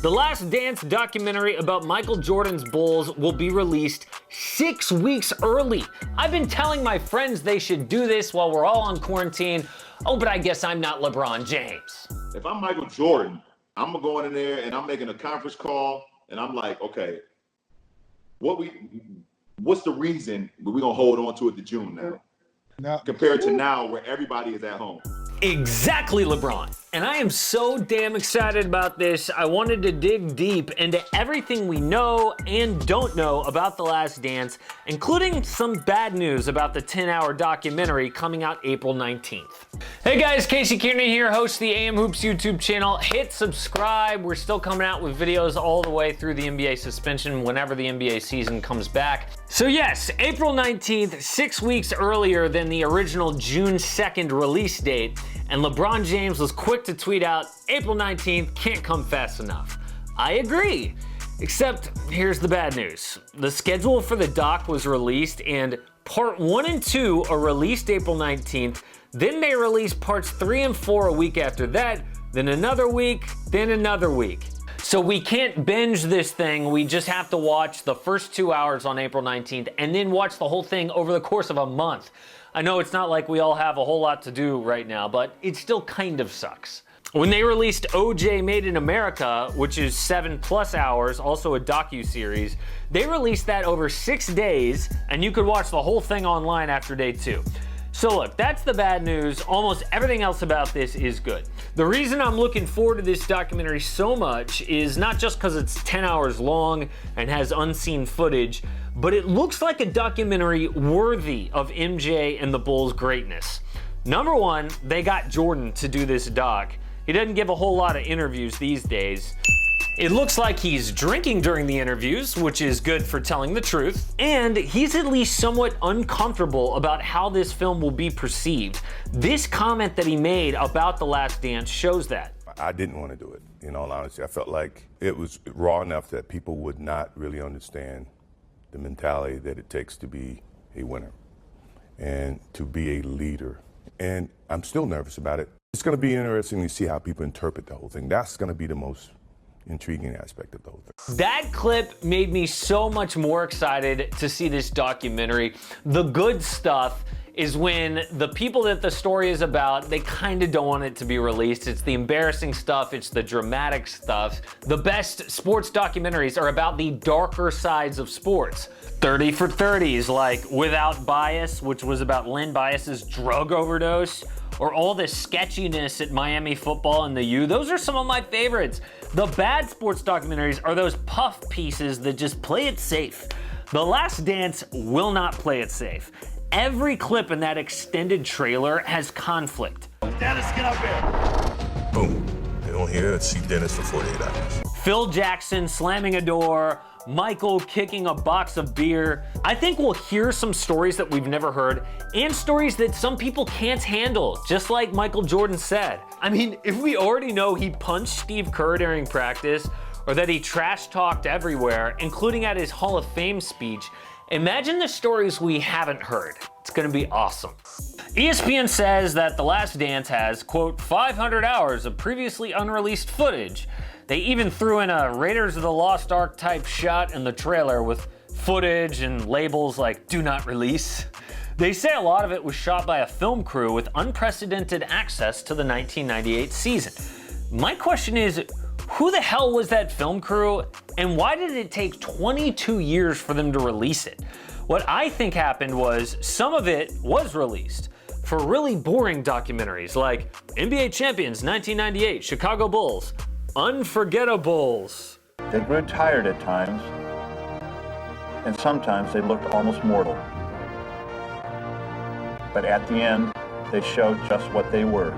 The Last Dance documentary about Michael Jordan's Bulls will be released 6 weeks early. I've been telling my friends they should do this while we're all on quarantine. Oh, but I guess I'm not LeBron James. If I'm Michael Jordan, I'm going in there and I'm making a conference call and I'm like, okay, what's the reason we're gonna hold on to it to June now? Compared to now where everybody is at home. Exactly, LeBron. And I am so damn excited about this. I wanted to dig deep into everything we know and don't know about The Last Dance, including some bad news about the 10-hour documentary coming out April 19th. Hey guys, Casey Kiernan here, host of the AM Hoops YouTube channel. Hit subscribe. We're still coming out with videos all the way through the NBA suspension whenever the NBA season comes back. So yes, April 19th, 6 weeks earlier than the original June 2nd release date, and LeBron James was quick to tweet out, April 19th can't come fast enough. I agree, except here's the bad news. The schedule for the doc was released and part 1 and 2 are released April 19th, then they release parts 3 and 4 a week after that, then another week, then another week. So we can't binge this thing, we just have to watch the first 2 hours on April 19th and then watch the whole thing over the course of a month. I know it's not like we all have a whole lot to do right now, but it still kind of sucks. When they released OJ Made in America, which is 7+ hours, also a docu-series, they released that over 6 days, and you could watch the whole thing online after day 2. So look, that's the bad news. Almost everything else about this is good. The reason I'm looking forward to this documentary so much is not just because it's 10 hours long and has unseen footage, but it looks like a documentary worthy of MJ and the Bulls' greatness. Number one, they got Jordan to do this doc. He doesn't give a whole lot of interviews these days. It looks like he's drinking during the interviews, which is good for telling the truth. And he's at least somewhat uncomfortable about how this film will be perceived. This comment that he made about The Last Dance shows that. I didn't want to do it, in all honesty. I felt like it was raw enough that people would not really understand the mentality that it takes to be a winner and to be a leader. And I'm still nervous about it. It's going to be interesting to see how people interpret the whole thing. That's going to be the most intriguing aspect of the whole thing. That clip made me so much more excited to see this documentary. The good stuff is when the people that the story is about, they kind of don't want it to be released. It's the embarrassing stuff, it's the dramatic stuff. The best sports documentaries are about the darker sides of sports. 30 for 30s, like Without Bias, which was about Len Bias's drug overdose, or all the sketchiness at Miami football and the U. Those are some of my favorites. The bad sports documentaries are those puff pieces that just play it safe. The Last Dance will not play it safe. Every clip in that extended trailer has conflict. Dennis, get up here. Boom. They don't hear it, see Dennis for 48 hours. Phil Jackson slamming a door, Michael kicking a box of beer. I think we'll hear some stories that we've never heard and stories that some people can't handle, just like Michael Jordan said. I mean, if we already know he punched Steve Kerr during practice or that he trash talked everywhere, including at his Hall of Fame speech, imagine the stories we haven't heard. It's gonna be awesome. ESPN says that The Last Dance has, quote, 500 hours of previously unreleased footage. They even threw in a Raiders of the Lost Ark type shot in the trailer with footage and labels like do not release. They say a lot of it was shot by a film crew with unprecedented access to the 1998 season. My question is, who the hell was that film crew and why did it take 22 years for them to release it? What I think happened was some of it was released for really boring documentaries like NBA Champions 1998, Chicago Bulls, Unforgettables. They grew tired at times, and sometimes they looked almost mortal. But at the end, they showed just what they were.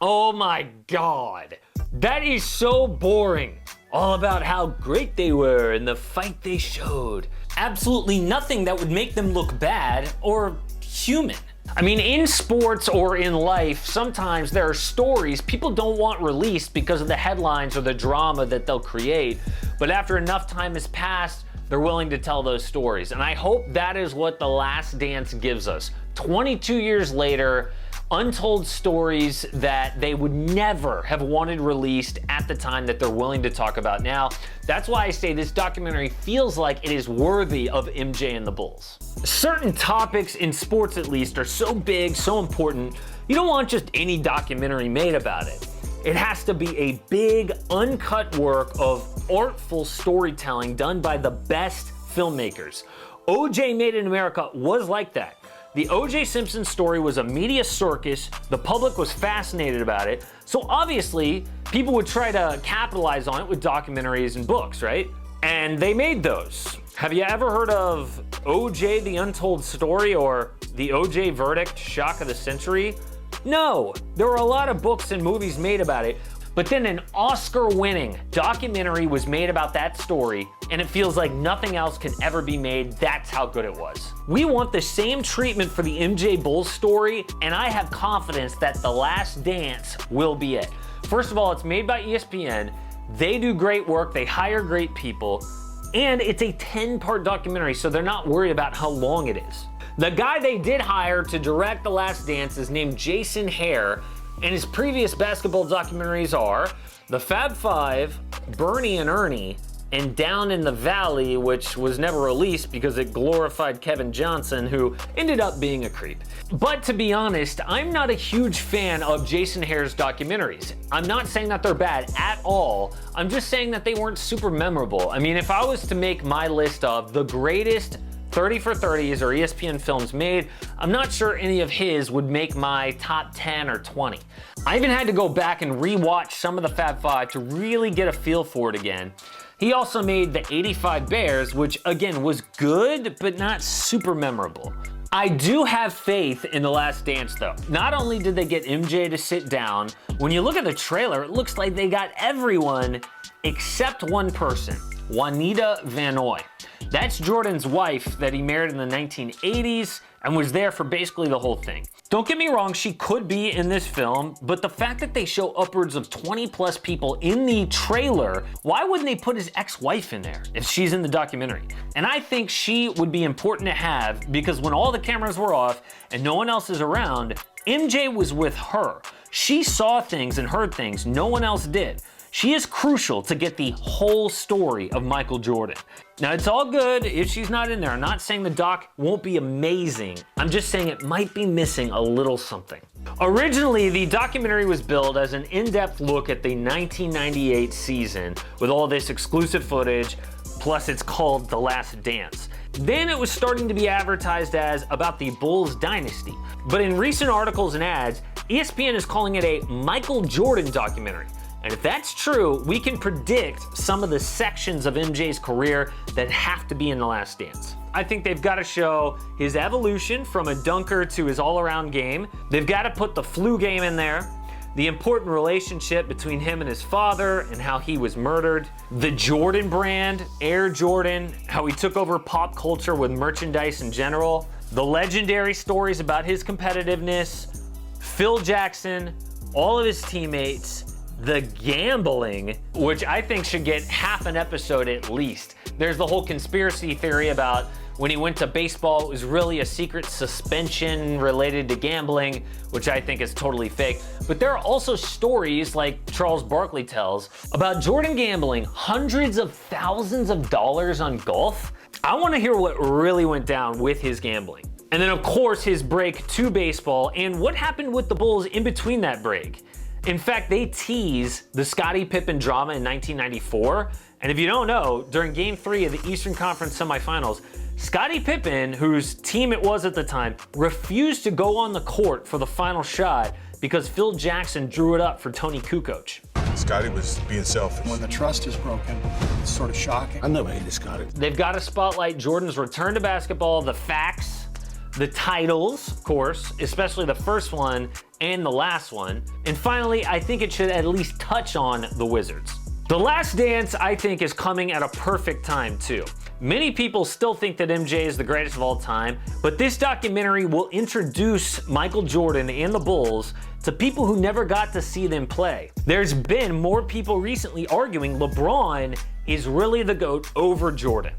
Oh my God. That is so boring. All about how great they were and the fight they showed. Absolutely nothing that would make them look bad or human. I mean, in sports or in life, sometimes there are stories people don't want released because of the headlines or the drama that they'll create. But after enough time has passed, they're willing to tell those stories. And I hope that is what The Last Dance gives us. 22 years later, untold stories that they would never have wanted released at the time that they're willing to talk about now. That's why I say this documentary feels like it is worthy of MJ and the Bulls. Certain topics in sports, at least, are so big, so important, you don't want just any documentary made about it. It has to be a big, uncut work of artful storytelling done by the best filmmakers. OJ Made in America was like that. The O.J. Simpson story was a media circus, the public was fascinated about it, so obviously people would try to capitalize on it with documentaries and books, right? And they made those. Have you ever heard of O.J. The Untold Story or The O.J. Verdict, Shock of the Century? No, there were a lot of books and movies made about it, but then an Oscar-winning documentary was made about that story, and it feels like nothing else can ever be made. That's how good it was. We want the same treatment for the MJ Bulls story, and I have confidence that The Last Dance will be it. First of all, it's made by ESPN. They do great work, they hire great people, and it's a 10-part documentary, so they're not worried about how long it is. The guy they did hire to direct The Last Dance is named Jason Hare, and his previous basketball documentaries are The Fab Five, Bernie and Ernie, and Down in the Valley, which was never released because it glorified Kevin Johnson, who ended up being a creep. But to be honest, I'm not a huge fan of Jason Hare's documentaries. I'm not saying that they're bad at all. I'm just saying that they weren't super memorable. I mean, if I was to make my list of the greatest 30 for 30s or ESPN films made, I'm not sure any of his would make my top 10 or 20. I even had to go back and rewatch some of the Fab Five to really get a feel for it again. He also made the 85 Bears, which again was good, but not super memorable. I do have faith in The Last Dance though. Not only did they get MJ to sit down, when you look at the trailer, it looks like they got everyone except one person, Juanita Vanoy. That's Jordan's wife that he married in the 1980s and was there for basically the whole thing. Don't get me wrong, she could be in this film, but the fact that they show upwards of 20 plus people in the trailer, why wouldn't they put his ex-wife in there if she's in the documentary? And I think she would be important to have because when all the cameras were off and no one else is around, MJ was with her. She saw things and heard things no one else did. She is crucial to get the whole story of Michael Jordan. Now, it's all good if she's not in there. I'm not saying the doc won't be amazing. I'm just saying it might be missing a little something. Originally, the documentary was billed as an in-depth look at the 1998 season with all this exclusive footage, plus it's called The Last Dance. Then it was starting to be advertised as about the Bulls dynasty. But in recent articles and ads, ESPN is calling it a Michael Jordan documentary. And if that's true, we can predict some of the sections of MJ's career that have to be in The Last Dance. I think they've got to show his evolution from a dunker to his all-around game. They've got to put the flu game in there, the important relationship between him and his father and how he was murdered, the Jordan brand, Air Jordan, how he took over pop culture with merchandise in general, the legendary stories about his competitiveness, Phil Jackson, all of his teammates, the gambling, which I think should get half an episode at least. There's the whole conspiracy theory about when he went to baseball, it was really a secret suspension related to gambling, which I think is totally fake. But there are also stories like Charles Barkley tells about Jordan gambling hundreds of thousands of dollars on golf. I want to hear what really went down with his gambling. And then of course his break to baseball and what happened with the Bulls in between that break. In fact, they tease the Scottie Pippen drama in 1994. And if you don't know, during Game 3 of the Eastern Conference semifinals, Scottie Pippen, whose team it was at the time, refused to go on the court for the final shot because Phil Jackson drew it up for Tony Kukoc. Scottie was being selfish. When the trust is broken, it's sort of shocking. I never hated Scottie. They've got to spotlight Jordan's return to basketball, the facts, the titles, of course, especially the first one and the last one. And finally, I think it should at least touch on the Wizards. The Last Dance, I think, is coming at a perfect time too. Many people still think that MJ is the greatest of all time, but this documentary will introduce Michael Jordan and the Bulls to people who never got to see them play. There's been more people recently arguing LeBron is really the GOAT over Jordan.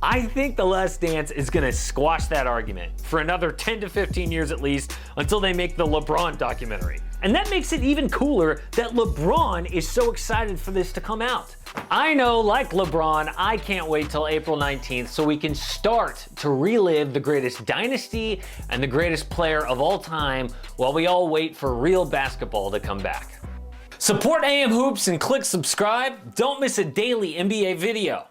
I think The Last Dance is gonna squash that argument for another 10 to 15 years at least until they make the LeBron documentary. And that makes it even cooler that LeBron is so excited for this to come out. I know, like LeBron, I can't wait till April 19th so we can start to relive the greatest dynasty and the greatest player of all time while we all wait for real basketball to come back. Support AM Hoops and click subscribe. Don't miss a daily NBA video.